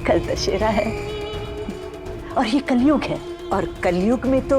कल दशहरा है और ये कलयुग है, और कलयुग में तो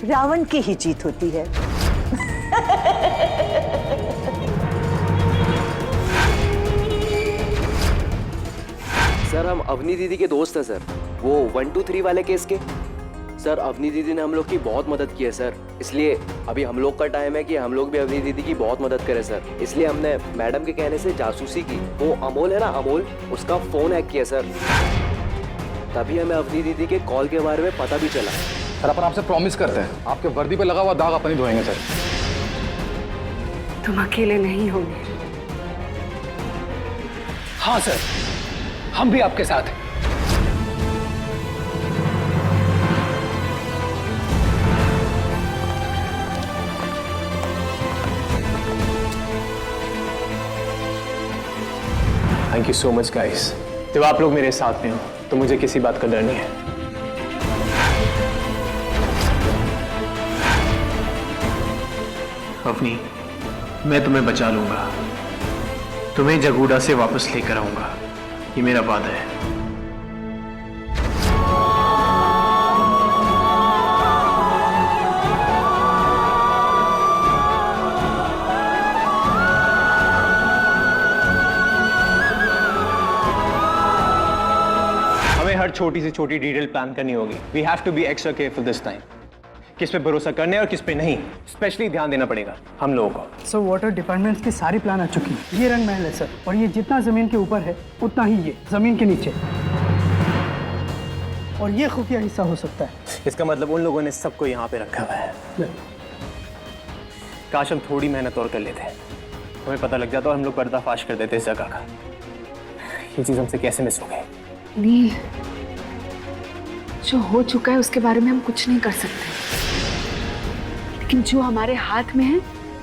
रावण की ही जीत होती है। सर हम अवनी दीदी के दोस्त हैं सर, वो 1 2 3 वाले केस के। सर अवनी दीदी ने हम लोग की बहुत मदद की है सर, इसलिए अभी हम लोग का टाइम है कि हम लोग भी अवनी दीदी की बहुत मदद करें सर। इसलिए हमने मैडम के कहने से जासूसी की। वो अमोल है ना, अमोल, उसका फोन हैक किया सर, तभी हमें अवनी दीदी के कॉल के बारे में पता भी चला। सर अपन आपसे प्रॉमिस करते हैं, आपके वर्दी पे लगा हुआ दाग अपन ही धोएंगे सर। तुम अकेले नहीं होंगे। हाँ सर, हम भी आपके साथ हैं। Thank you so much guys. जब आप लोग मेरे साथ में हो तो मुझे किसी बात का डर नहीं है। अवनी, मैं तुम्हें बचा लूंगा, तुम्हें जगूडा से वापस लेकर आऊंगा, ये मेरा वादा है। हमें हर छोटी से छोटी डिटेल प्लान करनी होगी। We have to be extra careful this time. किस पे भरोसा करने और किस पे नहीं, स्पेशली ध्यान देना पड़ेगा हम लोगों को। सर वाटर डिपार्टमेंट्स की सारी प्लान आ चुकी है। ये रंग महल है सर, और ये जितना जमीन के ऊपर है उतना ही ये जमीन के नीचे, और ये खुफिया हिस्सा हो सकता है। इसका मतलब उन लोगों ने सबको यहाँ पे रखा हुआ है। काश हम थोड़ी मेहनत और कर लेते, हमें पता लग जाता और हम लोग पर्दाफाश कर देते इस जगह का। ये चीज हमसे कैसे मिस हो गई। नील, जो हो चुका है उसके बारे में हम कुछ नहीं कर सकते, लेकिन जो हमारे हाथ में है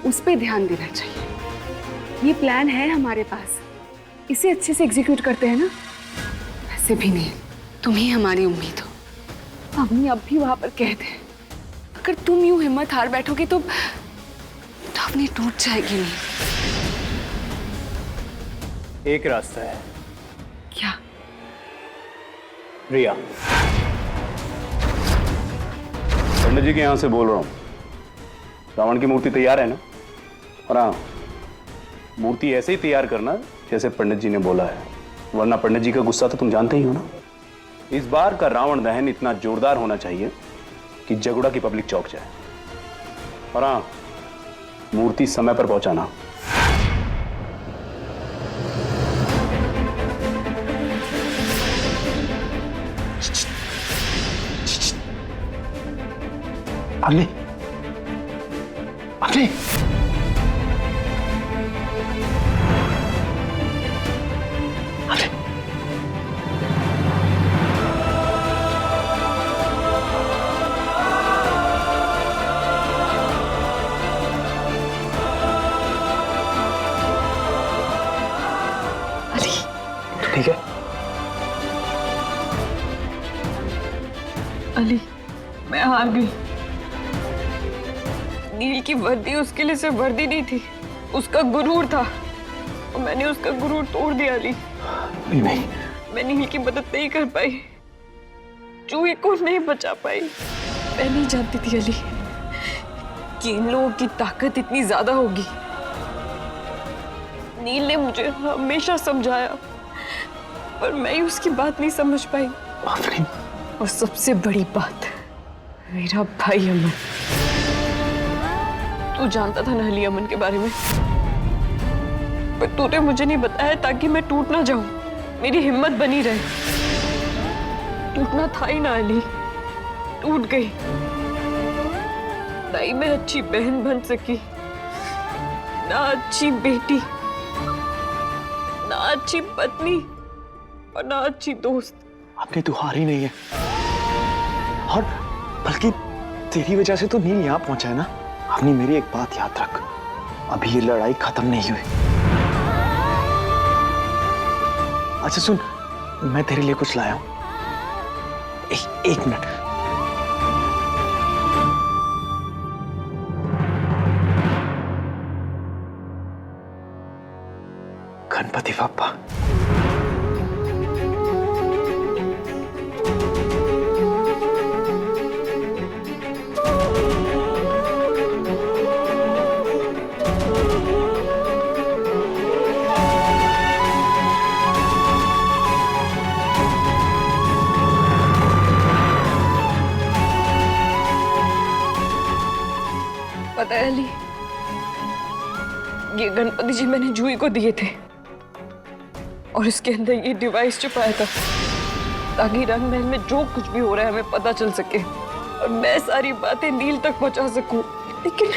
उस पे ध्यान देना चाहिए। ये प्लान है हमारे पास, इसे अच्छे से एग्जीक्यूट करते हैं ना। वैसे भी नहीं, तुम ही हमारी उम्मीद हो। अवनी अब भी वहां पर कहते हैं, अगर तुम यूं हिम्मत हार बैठोगे तो अवनी टूट जाएगी। नहीं, एक रास्ता है। क्या? रिया, पंडित जी के यहाँ से बोल रहा हूँ। रावण की मूर्ति तैयार है ना? और हाँ, मूर्ति ऐसे ही तैयार करना जैसे पंडित जी ने बोला है, वरना पंडित जी का गुस्सा तो तुम जानते ही हो ना। इस बार का रावण दहन इतना जोरदार होना चाहिए कि जगुड़ा की पब्लिक चौंक जाए। और हाँ, मूर्ति समय पर पहुंचाना। अगले अगले अगले अली, ठीक है। अली, मैं हार गई। नील की वर्दी उसके लिए सिर्फ वर्दी नहीं थी, उसका गुरूर था, और मैंने उसका गुरूर तोड़ दिया। अली, नहीं, मैं नील की मदद नहीं कर पाई, चूहे को नहीं बचा पाई। मैं नहीं जानती थी अली कि इन लोगों की ताकत इतनी ज्यादा होगी। नील ने मुझे हमेशा समझाया, पर मैं ही उसकी बात नहीं समझ पाई। और सबसे बड़ी बात, मेरा भाई अमन। तू जानता था ना अली अमन के बारे में, पर तूने मुझे नहीं बताया ताकि मैं टूट ना जाऊं, मेरी हिम्मत बनी रहे। टूटना था ही ना अली, टूट गई। नहीं मैं अच्छी बहन बन सकी, ना अच्छी बेटी, ना अच्छी पत्नी, और ना अच्छी दोस्त। आपने तो हार ही नहीं है, और बल्कि तेरी वजह से तो नील यहाँ पहुंचा है ना। आपने मेरी एक बात याद रख, अभी ये लड़ाई खत्म नहीं हुई। अच्छा सुन, मैं तेरे लिए कुछ लाया हूं। एक मिनट। गणपति बाप्पा। अली, ये गणपति जी मैंने जूही को दिए थे और इसके अंदर ये डिवाइस छुपाया था ताकि रंग महल में जो कुछ भी हो रहा है हमें पता चल सके और मैं सारी बातें नील तक पहुंचा सकूं। लेकिन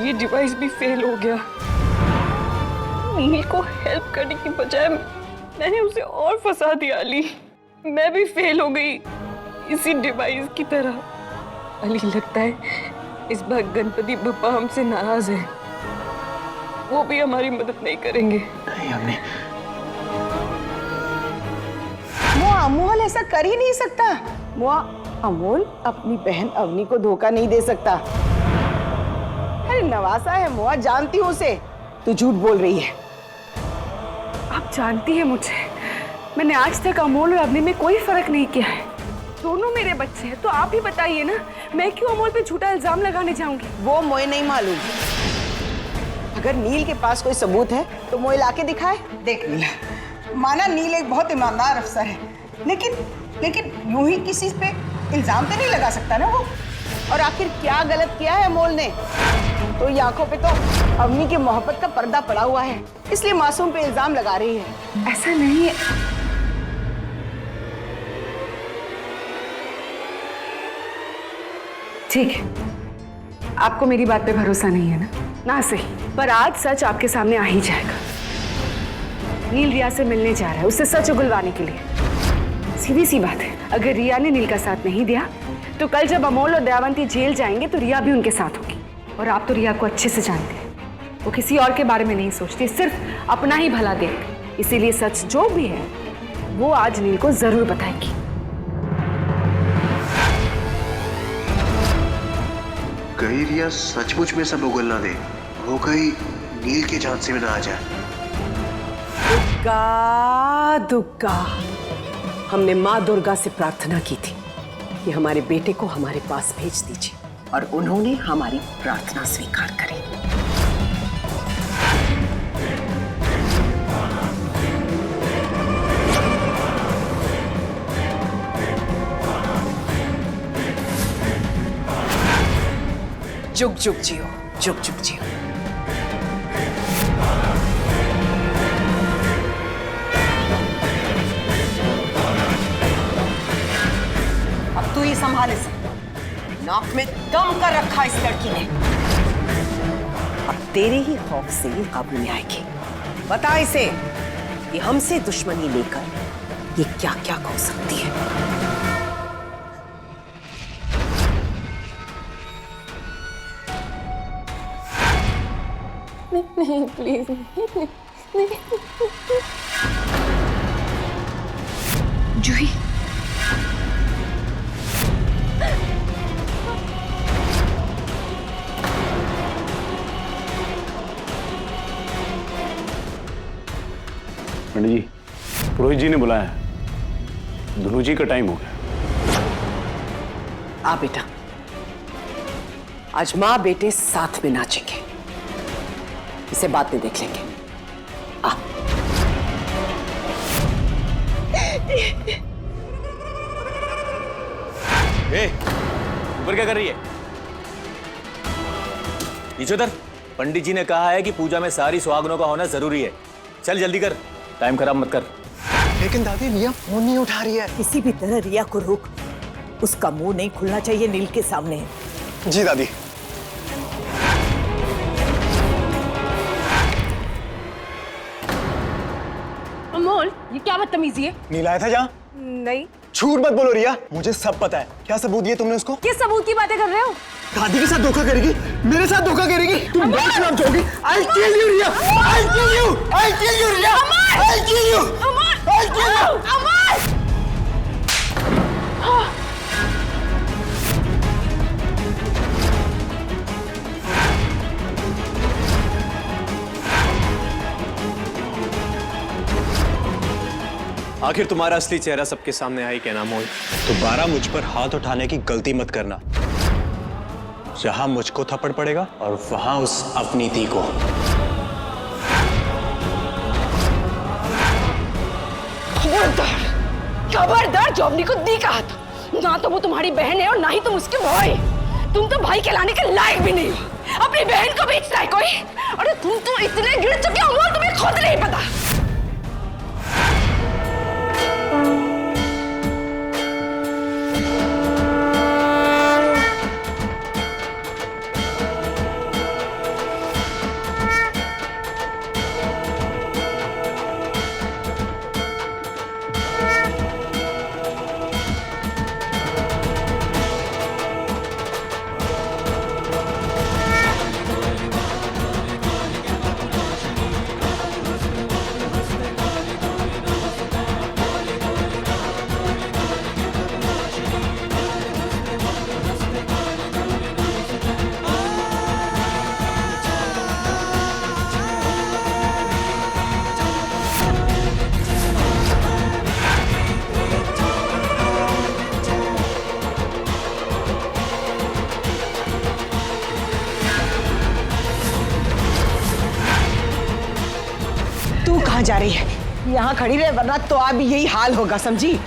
ये डिवाइस भी फेल हो गया। नील को हेल्प करने की बजाय मैंने उसे और फंसा दिया। अली, मैं भी फेल हो गई इसी डिवाइस की तरह। अली, लगता है इस बार गणपति बप्पा हमसे नाराज है, वो भी हमारी मदद नहीं करेंगे। नहीं, हमने वो अमोल ऐसा कर ही नहीं सकता। वो अमोल अपनी बहन अवनी को धोखा नहीं दे सकता। अरे नवासा है मोआ, जानती हूँ उसे। तू झूठ बोल रही है। आप जानती है मुझे, मैंने आज तक अमोल और अवनी में कोई फर्क नहीं किया है। दोनों मेरे बच्चे हैं, तो आप ही बताइए ना, मैं क्यों अमोल पे झूठा इल्जाम लगाने जाऊंगी? वो मोए नहीं मालूम। अगर नील के पास कोई सबूत है तो मोए लाके दिखाए। देख नीला, माना नील एक बहुत ईमानदार अफसर है, लेकिन यूं ही किसी पे इल्जाम तो नहीं लगा सकता ना वो। और आखिर क्या गलत किया है अमोल ने? तो ये आंखों पे तो अवनी की मोहब्बत का पर्दा पड़ा हुआ है, इसलिए मासूम पे इल्जाम लगा रही है। ऐसा नहीं है। ठीक है, आपको मेरी बात पे भरोसा नहीं है ना सही, पर आज सच आपके सामने आ ही जाएगा। नील रिया से मिलने जा रहा है, उससे सच उगलवाने के लिए। सीधी सी बात है, अगर रिया ने नील का साथ नहीं दिया तो कल जब अमोल और दयावंती जेल जाएंगे तो रिया भी उनके साथ होगी। और आप तो रिया को अच्छे से जानते हैं, वो किसी और के बारे में नहीं सोचती, सिर्फ अपना ही भला देख। इसीलिए सच जो भी है वो आज नील को जरूर बताएगी। कहीं रिया सचमुच में सब उगल ना दे, वो कहीं नील के झांसे में ना आ जाए। दुर्गा दुर्गा, हमने माँ दुर्गा से प्रार्थना की थी कि हमारे बेटे को हमारे पास भेज दीजिए, और उन्होंने हमारी प्रार्थना स्वीकार करी। जुग जुग जियो, जुग जुग जियो। अब तू ही संभाल इसे, नाक में दम कर रखा इस लड़की ने। अब तेरे ही खौफ से ये काबू में आएगी। बता इसे कि हमसे दुश्मनी लेकर ये क्या क्या हो सकती है। नहीं, प्लीज नहीं। जूही, पंडित जी, पुरोहित जी ने बुलाया है, धनु जी का टाइम हो गया। आ बेटा, आज माँ बेटे साथ में नाचेंगे, इसे बाद में देख लेंगे। आ। ऊपर क्या कर रही है? नीचे उधर। पंडित जी ने कहा है कि पूजा में सारी सुहागनों का होना जरूरी है। चल जल्दी कर, टाइम खराब मत कर। लेकिन दादी, रिया फोन नहीं उठा रही है। किसी भी तरह रिया को रोक, उसका मुंह नहीं खुलना चाहिए नील के सामने। जी दादी। अमोल, ये क्या बदतमीजी है? नील आया था जहाँ? नहीं। झूठ मत बोलो रिया, मुझे सब पता है। क्या सबूत दिए तुमने उसको? किस सबूत की बातें कर रहे हो? दादी के साथ धोखा करेगी, मेरे साथ धोखा करेगी, तुम बहुत नाम चाहोगी। I'll kill you Riya, I'll kill you, I'll kill you Riya, I'll kill you, I'll kill you। आखिर तुम्हारा असली चेहरा सबके सामने आई क्या नाम हो? दोबारा मुझ पर हाथ उठाने की गलती मत करना। जहां मुझको थप्पड़ पड़ेगा और वहां उस अवनीति को। खबरदार, खबरदार, जो अवनी को दी का हाथ। ना तो वो तुम्हारी बहन है और ना ही तुम उसके भाई। तुम तो भाई कहलाने के लायक भी नहीं हो। अपनी बहन को बेचता है कोई। अरे तुम तो इतने गिर चुके हो, तुम्हें खुद नहीं पता। तू कहाँ जा रही है? यहाँ खड़ी रहे वरना तो अब यही हाल होगा, समझी?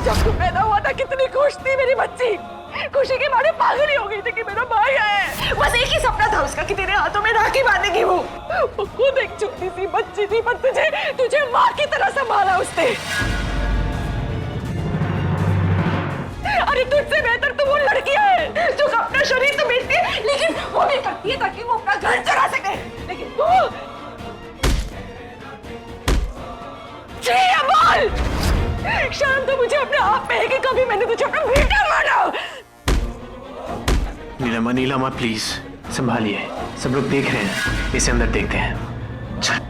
जब तू पैदा हुआ था कितनी खुश थी मेरी बच्ची। खुशी के मारे पागल ही हो गई थी कि मेरा भाई है। बस एक ही सपना था उसका कि तेरे हाथों में राखी बांधेगी वो खुद एक छोटी सी बच्ची थी, पर तुझे माँ की तरह संभाला उसने। अरे तुझसे बेहतर तो वो लड़की है जो अपना शरीर तो बेचती है, लेकिन वो भी करती है ताकि वो अपना घर चला सके। लेकिन तू बोल, शर्म तो मुझे अपने आप पे है कि कभी मैंने तुझे अपना बेटा माना। नीलमा, नीलमा प्लीज संभालिए, सब लोग देख रहे हैं, इसे अंदर देखते हैं। चल।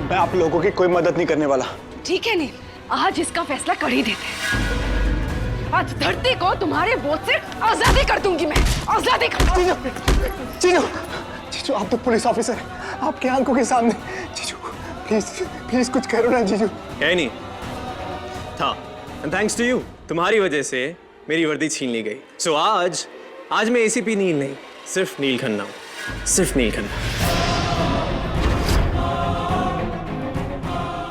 मैं आप लोगों की कोई मदद नहीं करने वाला। ठीक है नील, आज इसका फैसला कर ही देते हैं। आज धरती को तुम्हारे बोझ से आजादी कर दूंगी मैं, आजादी कर। जीजू, जीजू, जीजू, आप तो पुलिस ऑफिसर हैं, आपकी आंखों के सामने। जीजू प्लीज प्लीज कुछ करो ना जीजू। है नहीं था, थैंक्स टू यू, तुम्हारी वजह से मेरी वर्दी छीन ली गई। सो आज मैं एसीपी नील नहीं, सिर्फ नील खन्ना हूं, सिर्फ नील खन्ना।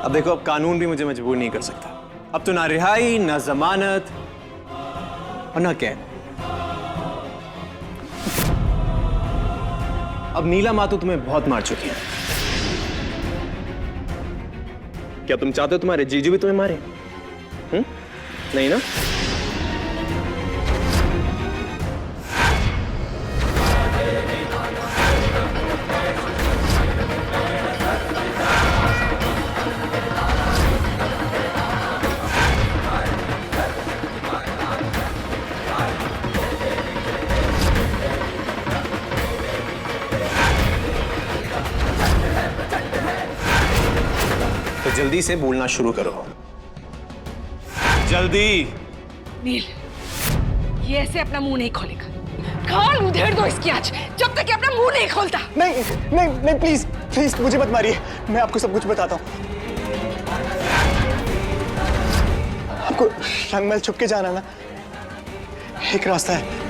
अब देखो, अब कानून भी मुझे मजबूर नहीं कर सकता। अब तो ना रिहाई, ना जमानत और ना कैद। अब नीला मातो तुम्हें बहुत मार चुकी है। क्या तुम चाहते हो तुम्हारे जीजू भी तुम्हें मारे? नहीं ना? तो जल्दी से बोलना शुरू करो, जल्दी। नील, ये ऐसे अपना मुंह नहीं खोलेगा। खाल उधेड़ दो इसकी आज, जब तक ये अपना मुंह नहीं खोलता। नहीं नहीं नहीं, प्लीज प्लीज मुझे मत मारिए, मैं आपको सब कुछ बताता हूँ। आपको रंगमहल छुप के जाना ना, एक रास्ता है।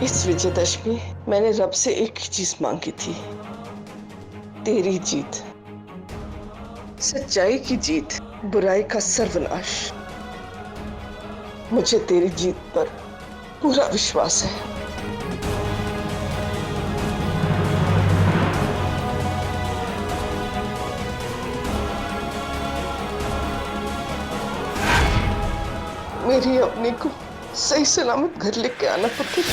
इस विजयदशमी मैंने रब से एक ही चीज मांगी थी, तेरी जीत, सच्चाई की जीत, बुराई का सर्वनाश। मुझे तेरी जीत पर पूरा विश्वास है। मेरी अपनी को सही सलामत घर लेके आना पुत्र।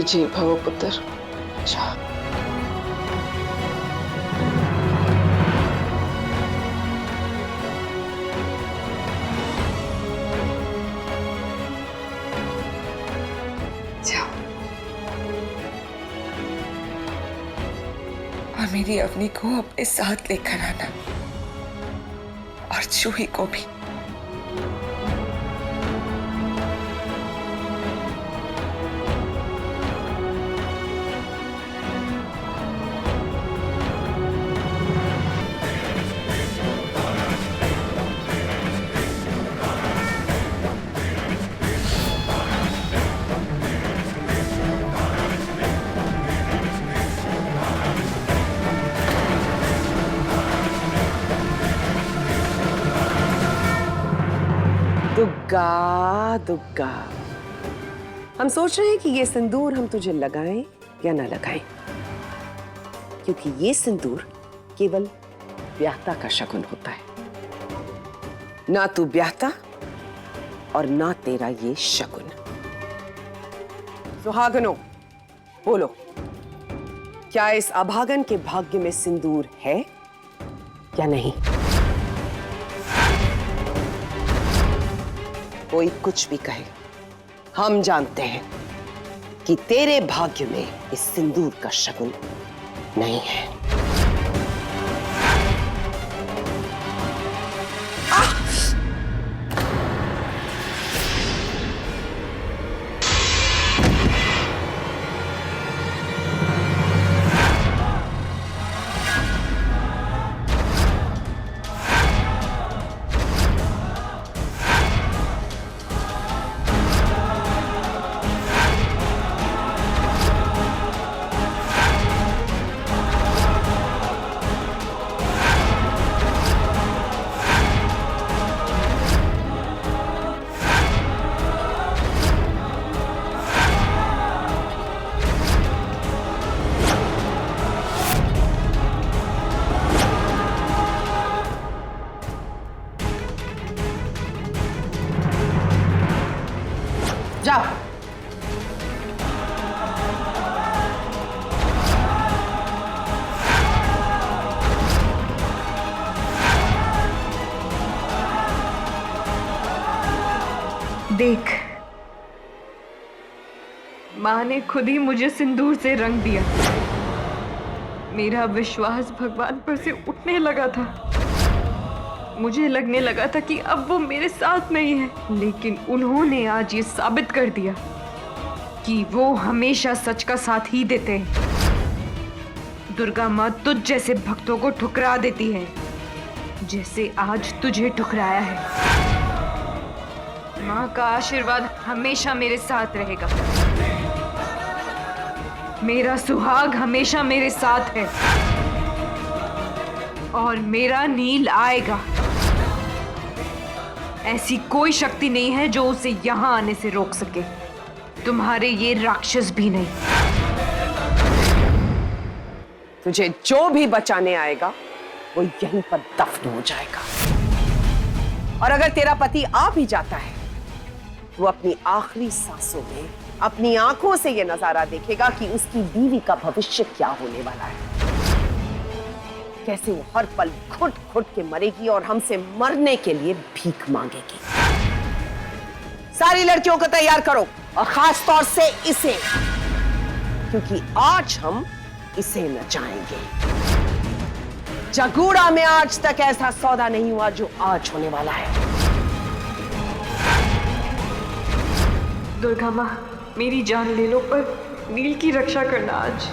विजय भव पुत्र। जा। और मेरी अवनी को अपने साथ लेकर आना, और जूही को भी। दुग्गा दुग्गा, हम सोच रहे हैं कि ये सिंदूर हम तुझे लगाएं या ना लगाएं, क्योंकि ये सिंदूर केवल ब्याहता का शगुन होता है। ना तू ब्याहता और ना तेरा ये शगुन। सुहागनों, बोलो, क्या इस अभागन के भाग्य में सिंदूर है या नहीं? कोई कुछ भी कहे, हम जानते हैं कि तेरे भाग्य में इस सिंदूर का शगुन नहीं है। जाओ। देख, माँ ने खुद ही मुझे सिंदूर से रंग दिया। मेरा विश्वास भगवान पर से उठने लगा था। मुझे लगने लगा था कि अब वो मेरे साथ नहीं है, लेकिन उन्होंने आज ये साबित कर दिया कि वो हमेशा सच का साथ ही देते हैं। दुर्गा माँ तुझ जैसे भक्तों को ठुकरा देती है, जैसे आज तुझे ठुकराया है। माँ का आशीर्वाद हमेशा मेरे साथ रहेगा। मेरा सुहाग हमेशा मेरे साथ है और मेरा नील आएगा। ऐसी कोई शक्ति नहीं है जो उसे यहां आने से रोक सके, तुम्हारे ये राक्षस भी नहीं। तुझे जो भी बचाने आएगा वो यहीं पर दफन हो जाएगा। और अगर तेरा पति आ भी जाता है, वो अपनी आखिरी सांसों में अपनी आंखों से यह नजारा देखेगा कि उसकी बीवी का भविष्य क्या होने वाला है। कैसे वो हर पल घुट घुट के मरेगी और हमसे मरने के लिए भीख मांगेगी। सारी लड़कियों को तैयार करो, और खास तौर से इसे, क्योंकि आज हम इसे नचाएंगे। जगूड़ा में आज तक ऐसा सौदा नहीं हुआ जो आज होने वाला है। दुर्गा माँ, मेरी जान ले लो, पर नील की रक्षा करना आज।